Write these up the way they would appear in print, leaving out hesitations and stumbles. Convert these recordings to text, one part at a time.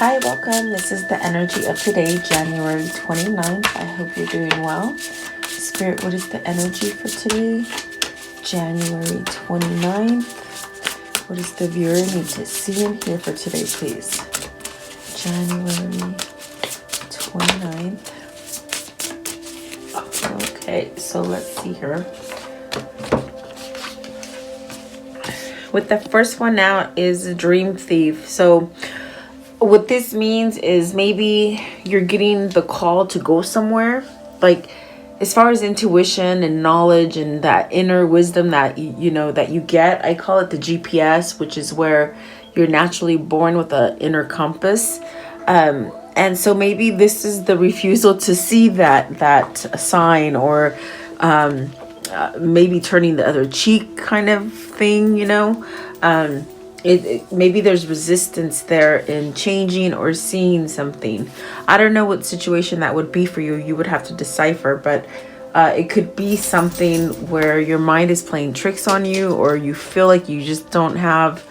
Hi, welcome. This is the energy of today, January 29th. I hope you're doing well. Spirit, what is the energy for today, January 29th? What does the viewer need to see and hear for today, please? January 29th. Okay, so let's see here. With the first one now is a dream thief. So what this means is maybe you're getting the call to go somewhere, like as far as intuition and knowledge and that inner wisdom that you know that you get. I call it the GPS, which is where you're naturally born with an inner compass. And so maybe this is the refusal to see that sign, or maybe turning the other cheek kind of thing, you know. Maybe there's resistance there in changing or seeing something. I don't know what situation that would be for you. You would have to decipher, but it could be something where your mind is playing tricks on you, or you feel like you just don't have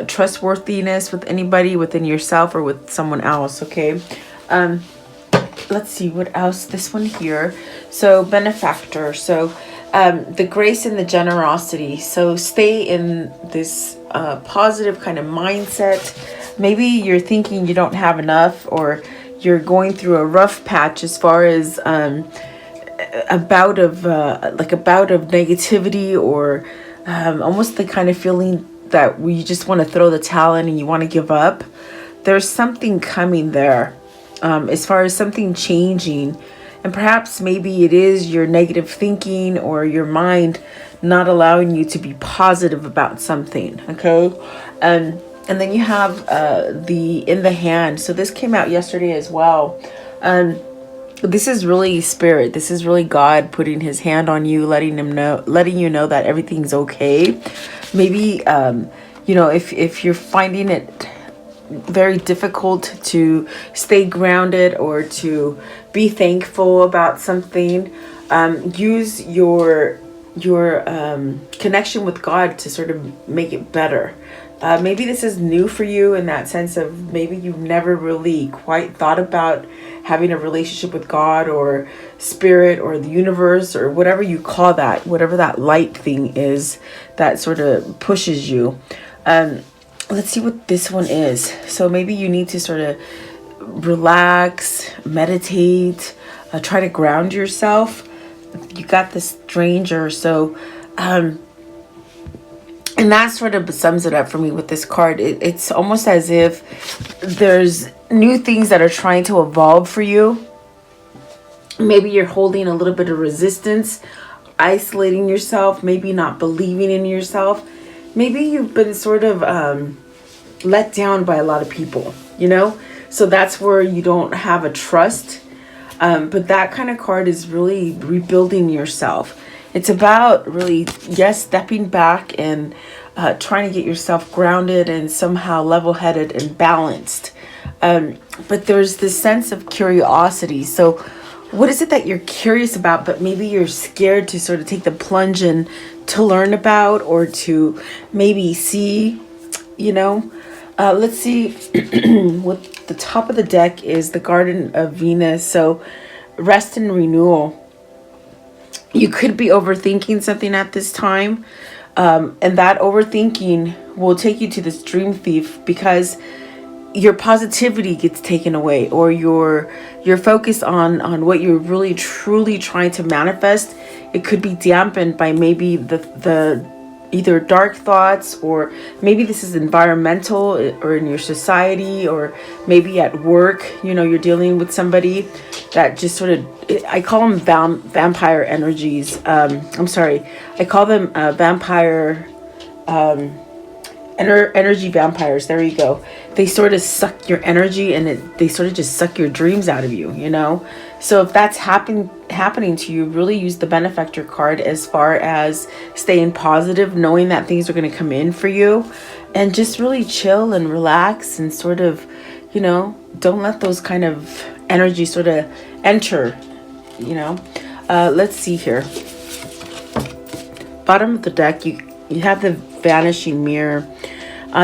trustworthiness with anybody within yourself or with someone else. Okay. Let's see what else. This one here. So benefactor. So the grace and the generosity. So stay in this positive kind of mindset. Maybe you're thinking you don't have enough, or you're going through a rough patch as far as a bout of negativity, or almost the kind of feeling that you just want to throw the towel in and you want to give up. There's something coming there, as far as something changing. And perhaps maybe it is your negative thinking or your mind not allowing you to be positive about something. Okay. And then you have the in the hand. So this came out yesterday as well. This is really spirit. This is really God putting his hand on you, letting you know that everything's okay. Maybe, you know, if you're finding it very difficult to stay grounded or to be thankful about something, use your connection with God to sort of make it better. Maybe this is new for you in that sense of maybe you've never really quite thought about having a relationship with God or spirit or the universe or whatever you call that, whatever that light thing is that sort of pushes you. Let's see what this one is. So maybe you need to sort of relax, meditate, try to ground yourself. You got the stranger. So, and that sort of sums it up for me with this card. It's almost as if there's new things that are trying to evolve for you. Maybe you're holding a little bit of resistance, isolating yourself, maybe not believing in yourself. Maybe you've been sort of let down by a lot of people, you know? So that's where you don't have a trust. But that kind of card is really rebuilding yourself. It's about really, yes, stepping back and trying to get yourself grounded and somehow level-headed and balanced. But there's this sense of curiosity. So what is it that you're curious about, but maybe you're scared to sort of take the plunge and to learn about, or to maybe see, you know? Let's see what the top of the deck is, the Garden of Venus. So rest and renewal. You could be overthinking something at this time. And that overthinking will take you to this dream thief, because your positivity gets taken away, or your focus on what you're really truly trying to manifest. It could be dampened by maybe the either dark thoughts, or maybe this is environmental, or in your society, or maybe at work, you know, you're dealing with somebody that just sort of, I call them vampire energies. I'm sorry, I call them vampire energy vampires. There you go. They sort of suck your energy, and they sort of just suck your dreams out of you, you know? So if that's happening to you, really use the benefactor card as far as staying positive, knowing that things are going to come in for you, and just really chill and relax and sort of, you know, don't let those kind of energies sort of enter, you know? Let's see here. Bottom of the deck, you have the vanishing mirror.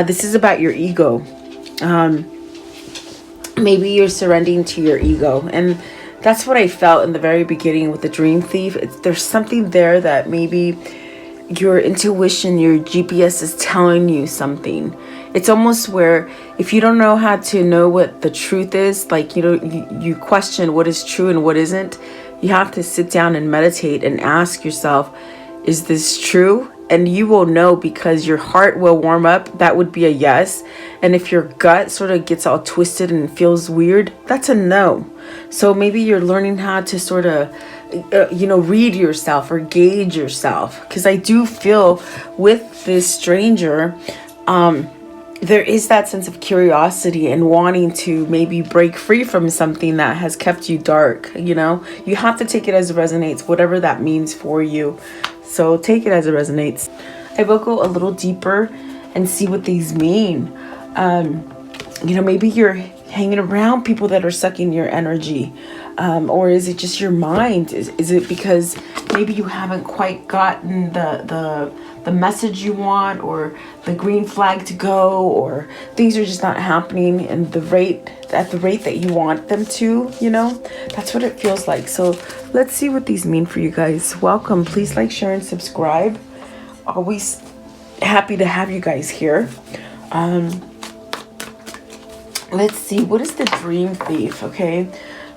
This is about your ego. maybe you're surrendering to your ego. And that's what I felt in the very beginning with the dream thief. There's something there that maybe your intuition, your GPS is telling you something. It's almost where if you don't know how to know what the truth is, like, you question what is true and what isn't, you have to sit down and meditate and ask yourself, is this true? And you will know, because your heart will warm up. That would be a yes. And if your gut sort of gets all twisted and feels weird, that's a no. So maybe you're learning how to sort of, read yourself or gauge yourself. Because I do feel with this stranger, there is that sense of curiosity and wanting to maybe break free from something that has kept you dark. You have to take it as it resonates, whatever that means for you. So take it as it resonates. I will go a little deeper and see what these mean. Maybe you're hanging around people that are sucking your energy. Or is it just your mind? Is it because maybe you haven't quite gotten the message you want, or the green flag to go, or things are just not happening at the rate that you want them to, That's what it feels like. So let's see what these mean for you guys. Welcome. Please like, share, and subscribe. Always happy to have you guys here. Let's see. What is the dream thief? Okay.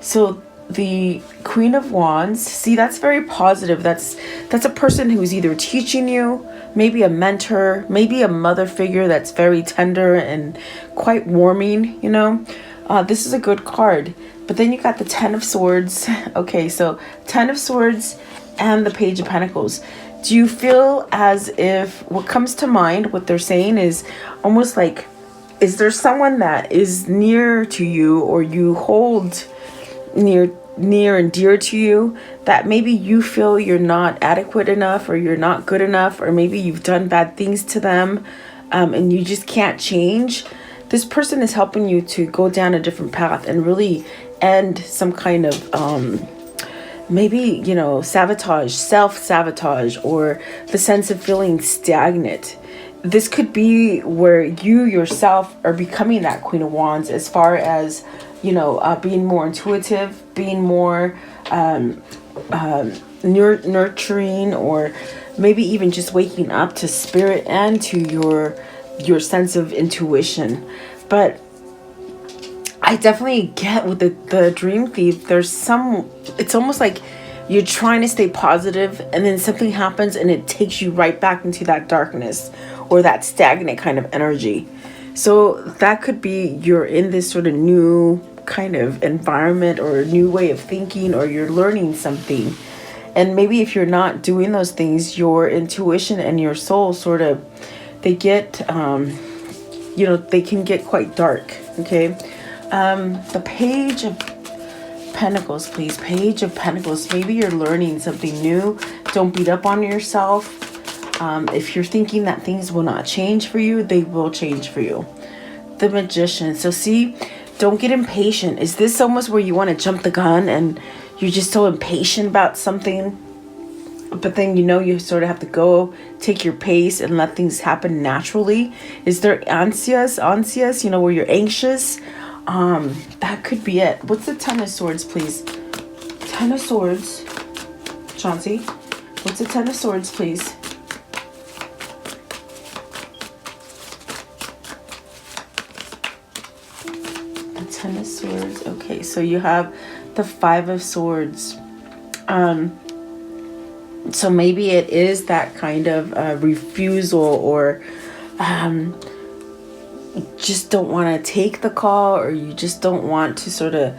So the Queen of Wands, see, that's very positive. That's a person who's either teaching you, maybe a mentor, maybe a mother figure that's very tender and quite warming, This is a good card. But then you got the Ten of Swords. Okay, so Ten of Swords and the Page of Pentacles. Do you feel as if what comes to mind, what they're saying is almost like, is there someone that is near to you, or you hold near and dear to you, that maybe you feel you're not adequate enough, or you're not good enough, or maybe you've done bad things to them, and you just can't change? This person is helping you to go down a different path and really end some kind of maybe sabotage, self-sabotage, or the sense of feeling stagnant. This could be where you yourself are becoming that Queen of Wands, as far as being more intuitive, being more nurturing, or maybe even just waking up to spirit and to your sense of intuition. But I definitely get with the dream thief. It's almost like you're trying to stay positive, and then something happens and it takes you right back into that darkness or that stagnant kind of energy. So that could be you're in this sort of new kind of environment, or a new way of thinking, or you're learning something. And maybe if you're not doing those things, your intuition and your soul sort of, they get, they can get quite dark. Okay. The Page of Pentacles, please. Page of Pentacles. Maybe you're learning something new. Don't beat up on yourself. If you're thinking that things will not change for you, they will change for you. The Magician. So see, don't get impatient. Is this almost where you want to jump the gun and you're just so impatient about something? But then you sort of have to go take your pace and let things happen naturally. Is there ansias, where you're anxious? That could be it. What's the Ten of Swords, please? Ten of Swords. Chauncey, what's the Ten of Swords, please? The Ten of Swords. Okay, so you have the Five of Swords. So maybe it is that kind of refusal, or just don't want to take the call, or you just don't want to sort of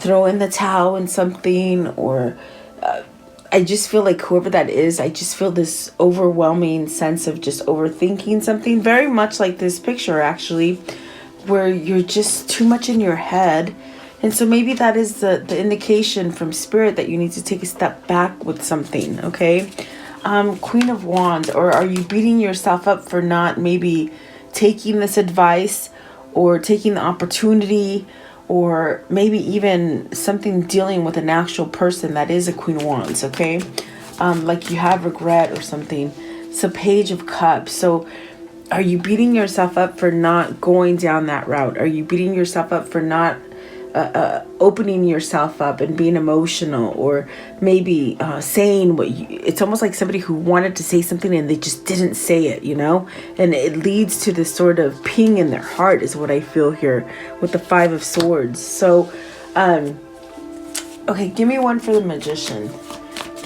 throw in the towel in something, or I just feel like whoever that is, I just feel this overwhelming sense of just overthinking something, very much like this picture actually, where you're just too much in your head. And so maybe that is the indication from spirit that you need to take a step back with something. Okay. Queen of Wands. Or are you beating yourself up for not maybe taking this advice, or taking the opportunity, or maybe even something dealing with an actual person that is a Queen of Wands? Okay. Like you have regret or something. It's a Page of Cups. So are you beating yourself up for not going down that route? Are you beating yourself up for not opening yourself up and being emotional, or maybe saying what you, it's almost like somebody who wanted to say something and they just didn't say it, you know, and it leads to this sort of ping in their heart is what I feel here with the 5 of Swords. So okay, give me one for the Magician.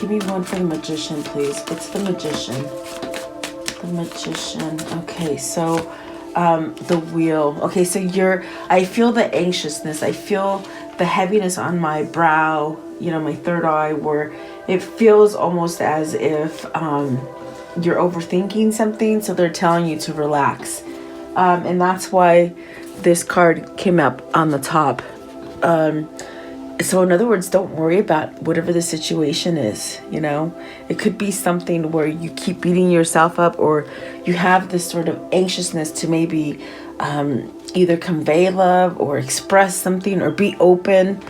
Give me one for the Magician, please. What's the Magician? The Magician. Okay, so the Wheel. Okay, so I feel the anxiousness. I feel the heaviness on my brow, you know, my third eye, where it feels almost as if you're overthinking something. So they're telling you to relax. And that's why this card came up on the top. So in other words, don't worry about whatever the situation is, you know. It could be something where you keep beating yourself up, or you have this sort of anxiousness to maybe either convey love or express something or be open.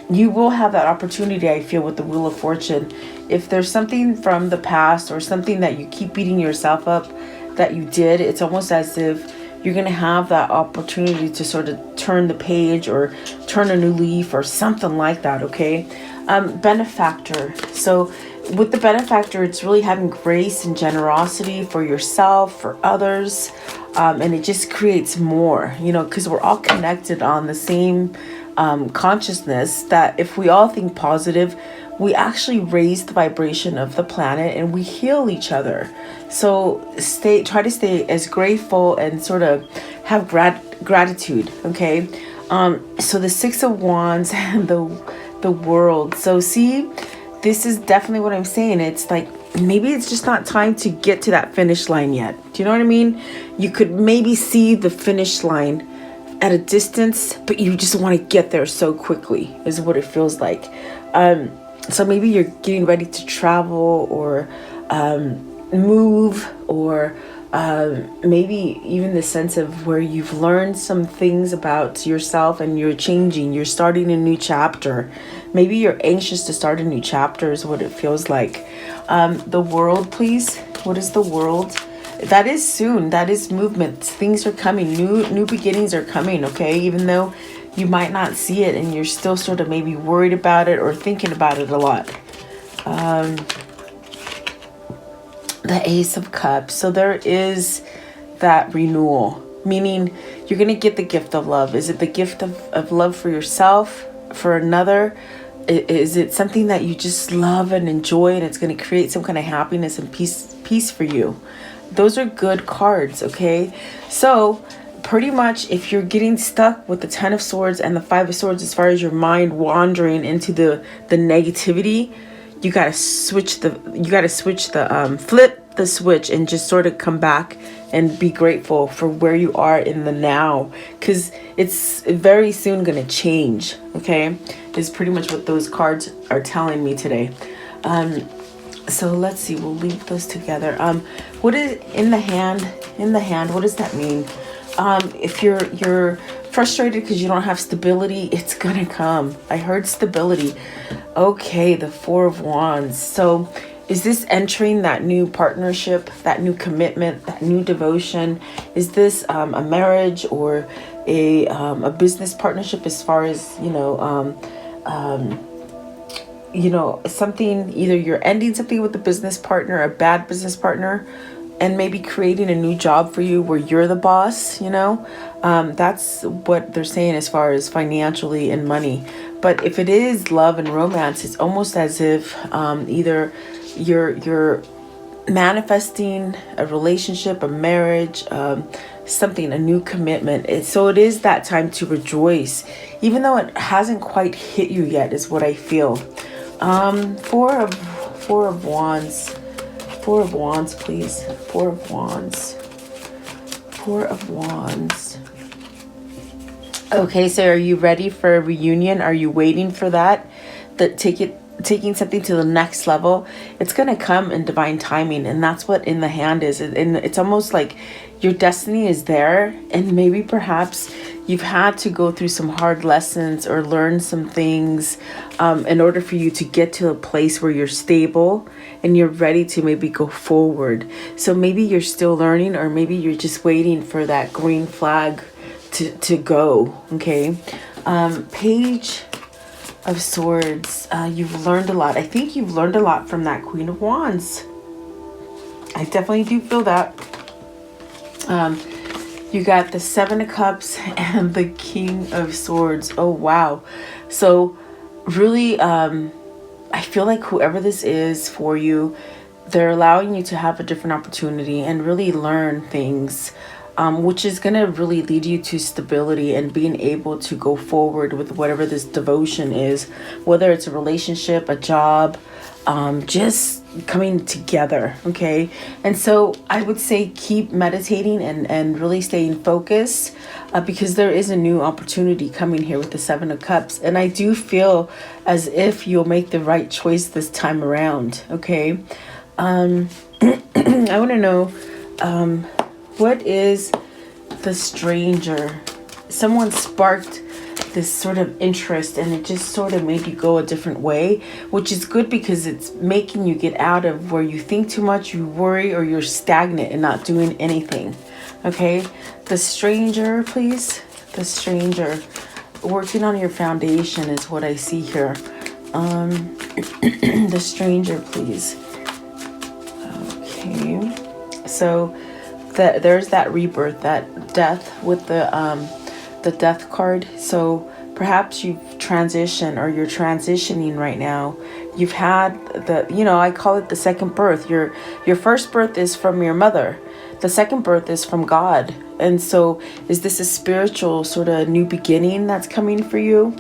You will have that opportunity, I feel, with the Wheel of Fortune. If there's something from the past or something that you keep beating yourself up that you did, it's almost as if you're going to have that opportunity to sort of turn the page or turn a new leaf or something like that, okay? Benefactor. So with the Benefactor, it's really having grace and generosity for yourself, for others, and it just creates more, you know, because we're all connected on the same consciousness, that if we all think positive, we actually raise the vibration of the planet and we heal each other. So try to stay as grateful and sort of have gratitude, okay? So the 6 of Wands and the World. So see, this is definitely what I'm saying. It's like, maybe it's just not time to get to that finish line yet. Do you know what I mean? You could maybe see the finish line at a distance, but you just want to get there so quickly, is what it feels like. So maybe you're getting ready to travel or move, or maybe even the sense of where you've learned some things about yourself and you're changing, you're starting a new chapter. Maybe you're anxious to start a new chapter is what it feels like. The World, please. What is the World? That is soon. That is movement. Things are coming. New beginnings are coming, okay? Even though you might not see it and you're still sort of maybe worried about it or thinking about it a lot. The Ace of Cups. So there is that renewal, meaning you're going to get the gift of love. Is it the gift of love for yourself, for another? Is it something that you just love and enjoy, and it's going to create some kind of happiness and peace for you? Those are good cards, okay? So pretty much if you're getting stuck with the 10 of Swords and the 5 of Swords, as far as your mind wandering into the negativity, you got to flip the switch and just sort of come back and be grateful for where you are in the now, because it's very soon going to change, okay? Is pretty much what those cards are telling me today. So let's see, we'll leave those together. What is in the hand? In the hand, what does that mean? If you're frustrated because you don't have stability, it's gonna come. I heard stability. Okay, the 4 of Wands. So is this entering that new partnership, that new commitment, that new devotion? Is this a marriage or a business partnership, as far as, something, either you're ending something with a business partner, a bad business partner, and maybe creating a new job for you where you're the boss, that's what they're saying as far as financially and money. But if it is love and romance, it's almost as if either you're manifesting a relationship, a marriage, something, a new commitment. So it is that time to rejoice, even though it hasn't quite hit you yet, is what I feel. Four of Wands. 4 of Wands, please. 4 of Wands. 4 of Wands. Okay, so are you ready for a reunion? Are you waiting for that? Taking something to the next level? It's going to come in divine timing, and that's what in the hand is. And it's almost like your destiny is there, and maybe perhaps you've had to go through some hard lessons or learn some things in order for you to get to a place where you're stable and you're ready to maybe go forward. So maybe you're still learning, or maybe you're just waiting for that green flag to go. Okay. Page of Swords. You've learned a lot. I think you've learned a lot from that Queen of Wands. I definitely do feel that. You got the Seven of Cups and the King of Swords. Oh, wow. So really, I feel like whoever this is for you, they're allowing you to have a different opportunity and really learn things, which is going to really lead you to stability and being able to go forward with whatever this devotion is, whether it's a relationship, a job, just coming together. Okay. And so I would say keep meditating and really staying focused, because there is a new opportunity coming here with the Seven of Cups. And I do feel as if you'll make the right choice this time around. Okay. I want to know, what is the stranger? Someone sparked this sort of interest, and it just sort of made you go a different way, which is good because it's making you get out of where you think too much, you worry, or you're stagnant and not doing anything. Okay. The stranger, please. The stranger. Working on your foundation is what I see here. The stranger, please. Okay. So there's that rebirth, that death with the death card. So perhaps you've transitioned, or you're transitioning right now. You've had I call it the second birth. Your first birth is from your mother. The second birth is from God. And so is this a spiritual sort of new beginning that's coming for you?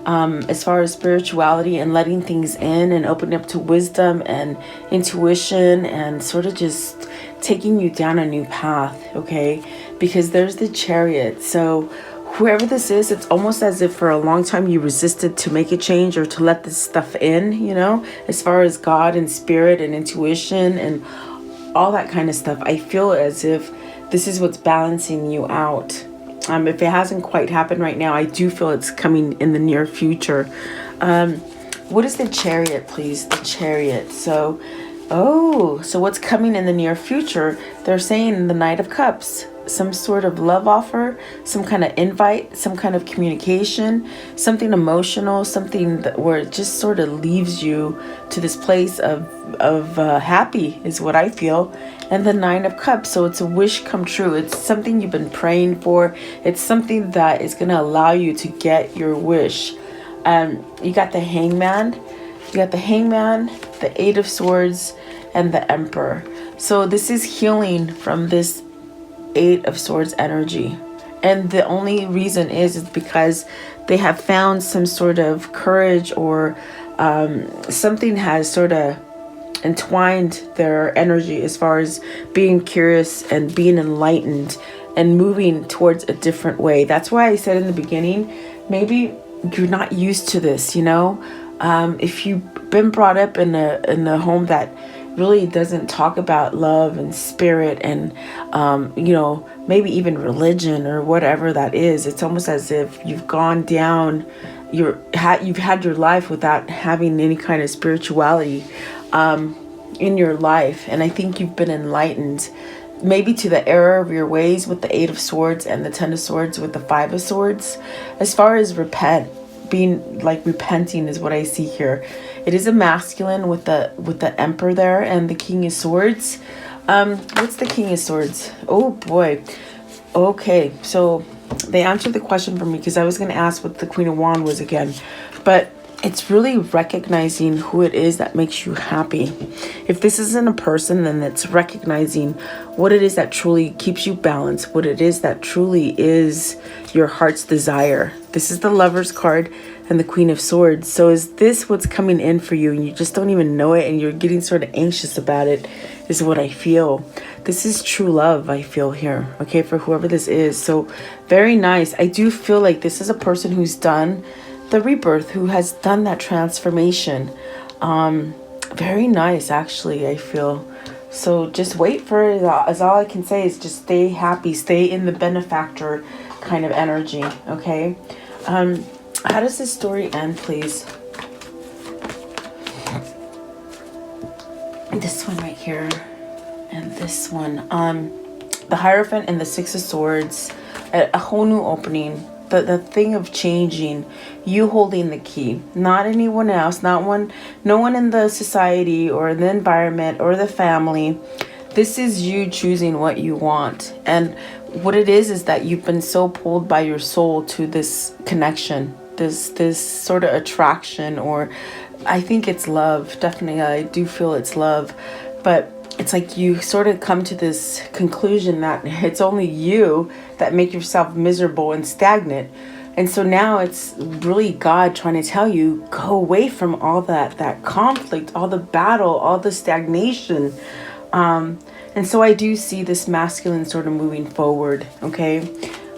As far as spirituality and letting things in and opening up to wisdom and intuition and sort of just taking you down a new path. Okay. Because there's the Chariot. So whoever this is, it's almost as if for a long time you resisted to make a change or to let this stuff in, as far as God and spirit and intuition and all that kind of stuff. I feel as if this is what's balancing you out. If it hasn't quite happened right now, I do feel it's coming in the near future. What is the Chariot, please? The Chariot. So what's coming in the near future? They're saying the Knight of Cups. Some sort of love offer, some kind of invite, some kind of communication, something emotional, something where it just sort of leaves you to this place of happy is what I feel. And the Nine of Cups. So it's a wish come true. It's something you've been praying for. It's something that is going to allow you to get your wish. You got the Hangman. You got the Hangman, the Eight of Swords, and the Emperor. So this is healing from this Eight of Swords energy. And the only reason is because they have found some sort of courage, or something has sort of entwined their energy as far as being curious and being enlightened and moving towards a different way. That's why I said in the beginning, maybe you're not used to this, if you've been brought up in a home that really doesn't talk about love and spirit and maybe even religion or whatever that is. It's almost as if you've gone down, you've had your life without having any kind of spirituality in your life. And I think you've been enlightened maybe to the error of your ways with the Eight of Swords and the Ten of Swords with the Five of Swords. As far as repenting is what I see here. It is a masculine with the Emperor there and the King of Swords. What's the King of Swords? Oh boy. Okay, so they answered the question for me, because I was going to ask what the Queen of Wands was again. But it's really recognizing who it is that makes you happy. If this isn't a person, then it's recognizing what it is that truly keeps you balanced, what it is that truly is your heart's desire. This is the Lover's card and the Queen of Swords. So is this what's coming in for you and you just don't even know it and you're getting sort of anxious about it, is what I feel. This is true love, I feel here, okay, for whoever this is. So very nice. I do feel like this is a person who's done the rebirth, who has done that transformation. Very nice, actually, I feel. So just wait for it. As all I can say is just stay happy, stay in the benefactor kind of energy, okay? How does this story end, please? This one right here and this one. The Hierophant and the Six of Swords, a whole new opening. The thing of changing, you holding the key, not anyone else, no one in the society or the environment or the family. This is you choosing what you want. And what it is that you've been so pulled by your soul to this connection, this sort of attraction, or I think it's love. Definitely, I do feel it's love. But it's like you sort of come to this conclusion that it's only you that make yourself miserable and stagnant. And so now it's really God trying to tell you, go away from all that conflict, all the battle, all the stagnation. And so I do see this masculine sort of moving forward, okay?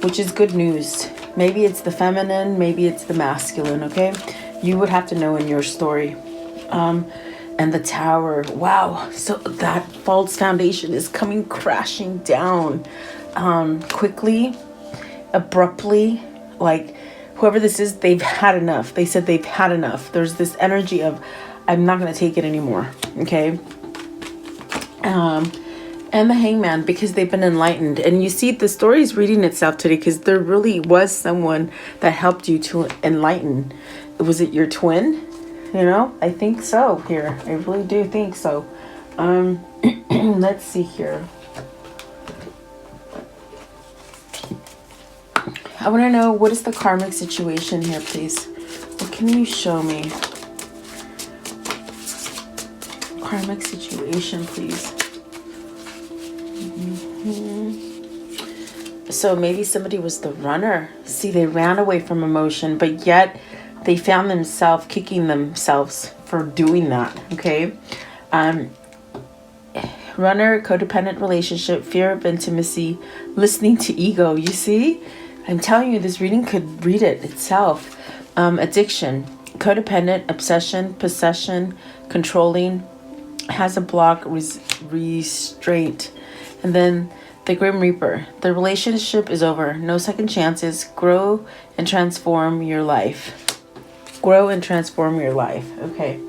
Which is good news. Maybe it's the feminine, maybe it's the masculine, okay? You would have to know in your story. And the Tower, wow. So that false foundation is coming crashing down quickly, abruptly. Like whoever this is, they've had enough. They said they've had enough. There's this energy of, I'm not going to take it anymore, okay? And the Hangman, because they've been enlightened. And you see the story is reading itself today because there really was someone that helped you to enlighten. Was it your twin? You know, I think so here. I really do think so. Let's see here. I want to know, what is the karmic situation here, please? What can you show me? Karmic situation, please. So maybe somebody was the runner. See, they ran away from emotion, but yet they found themselves kicking themselves for doing that, okay? Runner, codependent relationship, fear of intimacy, listening to ego. You see? I'm telling you, this reading could read it itself. Addiction, codependent, obsession, possession, controlling, has a block, restraint. And then the Grim Reaper. The relationship is over. No second chances. Grow and transform your life. Grow and transform your life. Okay.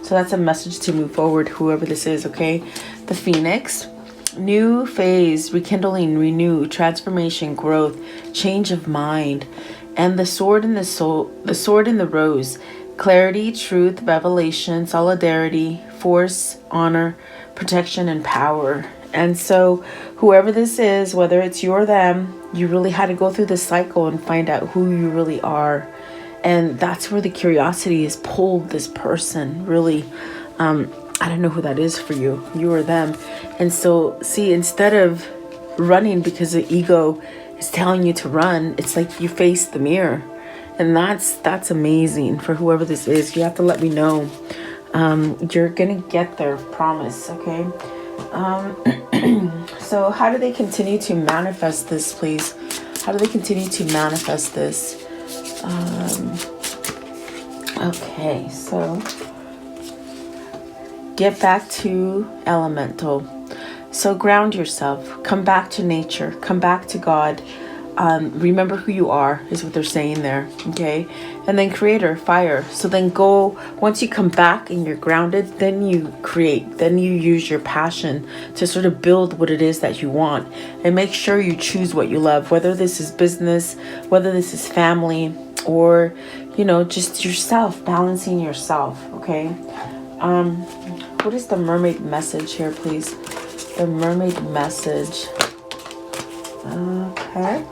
So that's a message to move forward, whoever this is, okay? The Phoenix. New phase, rekindling, renew, transformation, growth, change of mind. And the Sword in the Soul, the Sword in the Rose. Clarity, truth, revelation, solidarity, force, honor, protection, and power. And so whoever this is, whether it's you or them, you really had to go through this cycle and find out who you really are. And that's where the curiosity has pulled this person, really. I don't know who that is for you, you or them. And so, see, instead of running because the ego is telling you to run, it's like you face the mirror. And that's amazing for whoever this is. You have to let me know. You're going to get there, promise, okay? So how do they continue to manifest this, please? How do they continue to manifest this? Okay, so get back to elemental. So ground yourself, come back to nature, come back to God. Remember who you are is what they're saying there, okay? And then creator, fire. So then go, once you come back and you're grounded, then you create, then you use your passion to sort of build what it is that you want. And make sure you choose what you love, whether this is business, whether this is family, or, you know, just yourself, balancing yourself, okay? What is the mermaid message here, please? The mermaid message. Okay.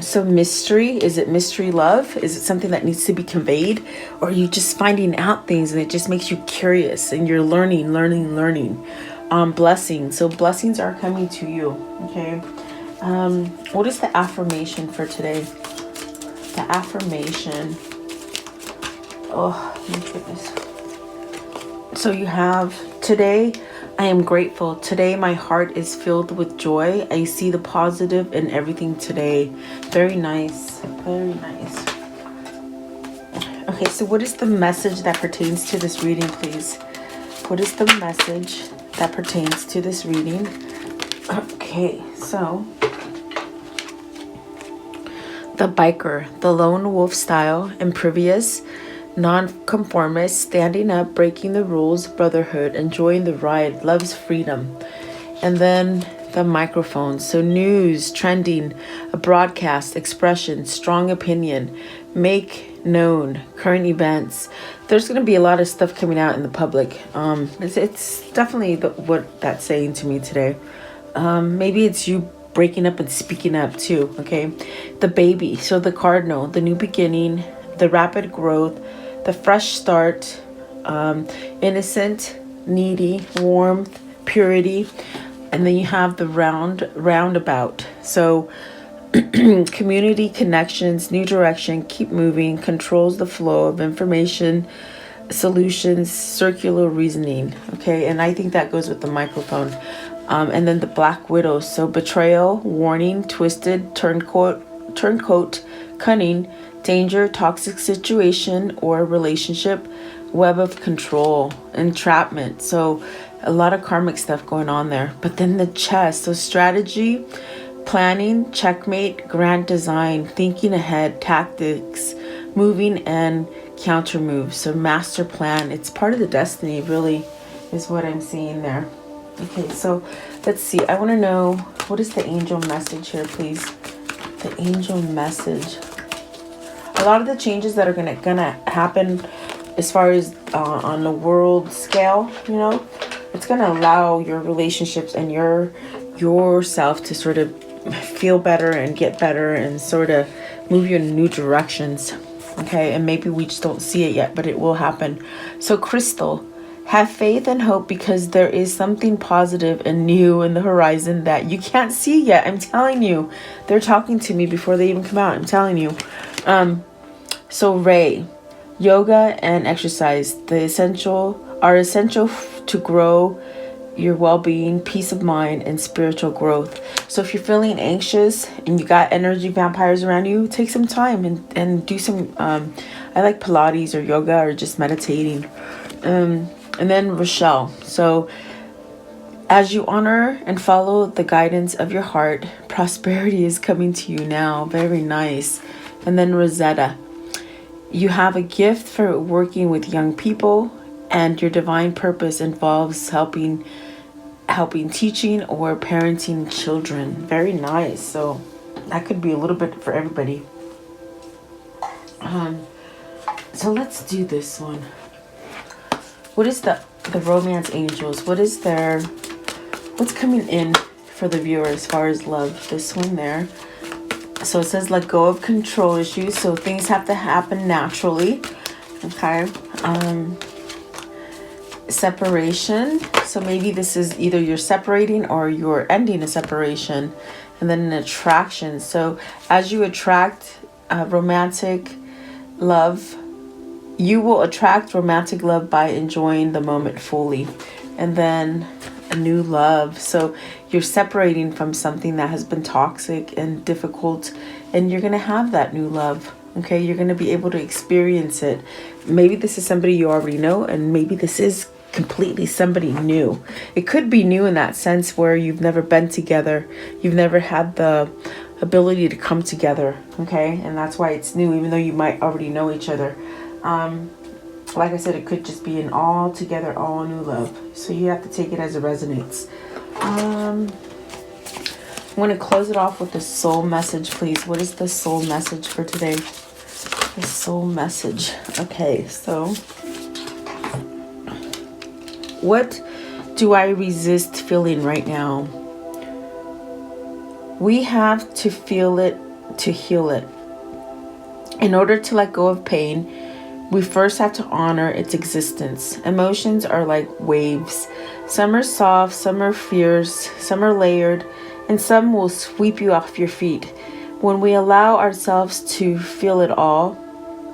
So mystery, is it mystery love? Is it something that needs to be conveyed? Or are you just finding out things and it just makes you curious and you're learning? Blessings. So blessings are coming to you, okay? What is the affirmation for today? The affirmation. Oh, my goodness. So you have, today, I am grateful. Today, my heart is filled with joy. I see the positive in everything today. Very nice. Very nice. Okay, so what is the message that pertains to this reading, please? What is the message that pertains to this reading. Okay, so the biker, the lone wolf style, impervious, non-conformist, standing up, breaking the rules, brotherhood, enjoying the ride, loves freedom. And then the microphone, so news, trending, a broadcast, expression, strong opinion, make known, current events. There's going to be a lot of stuff coming out in the public. It's definitely what that's saying to me today. Maybe it's you breaking up and speaking up too, okay? The baby, so the cardinal, the new beginning, the rapid growth, the fresh start, innocent, needy, warmth, purity. And then you have the roundabout. So community connections, new direction, keep moving, controls the flow of information, solutions, circular reasoning. Okay, and I think that goes with the microphone. And then the black widow. So betrayal, warning, twisted, turncoat, cunning, danger, toxic situation or relationship, web of control, entrapment. So a lot of karmic stuff going on there. But then the chess, so strategy, planning, checkmate, grand design, thinking ahead, tactics, moving and counter moves. So master plan, it's part of the destiny, really, is what I'm seeing there. Okay, so let's see. I want to know, what is the angel message here, please? The angel message. A lot of the changes that are gonna happen as far as on the world scale, you know, it's going to allow your relationships and yourself to sort of feel better and get better and sort of move you in new directions. Okay, and maybe we just don't see it yet, but it will happen. So crystal, have faith and hope because there is something positive and new in the horizon that you can't see yet. I'm telling you, they're talking to me before they even come out. I'm telling you. So Ray, yoga and exercise, are essential to grow your well-being, peace of mind, and spiritual growth. So if you're feeling anxious and you got energy vampires around you, take some time and do some, I like Pilates or yoga or just meditating. And then Rochelle. So as you honor and follow the guidance of your heart, prosperity is coming to you now. Very nice. And then Rosetta. You have a gift for working with young people, and your divine purpose involves helping, teaching, or parenting children. Very nice. So that could be a little bit for everybody. So let's do this one. What is the romance angels? What's coming in for the viewer as far as love? This one there. So it says let go of control issues. So things have to happen naturally. Okay. Separation. So maybe this is either you're separating or you're ending a separation. And then an attraction. So as you attract romantic love, you will attract romantic love by enjoying the moment fully. And then a new love. So you're separating from something that has been toxic and difficult, and you're going to have that new love. Okay, you're going to be able to experience it. Maybe this is somebody you already know, and maybe this is completely somebody new. It could be new in that sense where you've never been together. You've never had the ability to come together. Okay, and that's why it's new, even though you might already know each other. Like I said, it could just be an all new love. So you have to take it as it resonates. I'm going to close it off with the soul message, please. What is the soul message for today? The soul message. Okay, so what do I resist feeling right now? We have to feel it to heal it. In order to let go of pain, we first have to honor its existence. Emotions are like waves. Some are soft, some are fierce, some are layered, and some will sweep you off your feet. When we allow ourselves to feel it all,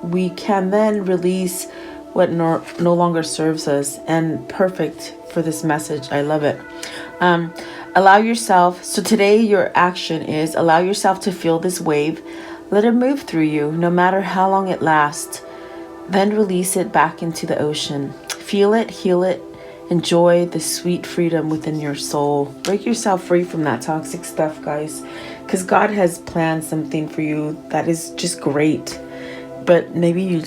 we can then release what no longer serves us. And perfect for this message. I love it. Allow yourself. So today your action is allow yourself to feel this wave. Let it move through you, no matter how long it lasts. Then release it back into the ocean. Feel it, heal it, enjoy the sweet freedom within your soul. Break yourself free from that toxic stuff, guys, because God has planned something for you that is just great. But maybe you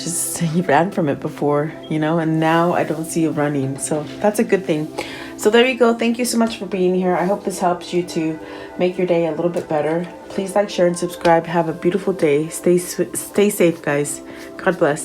ran from it before, you know, and now I don't see you running. So that's a good thing. So there you go. Thank you so much for being here. I hope this helps you to make your day a little bit better. Please like, share, and subscribe. Have a beautiful day. Stay safe, guys. God bless.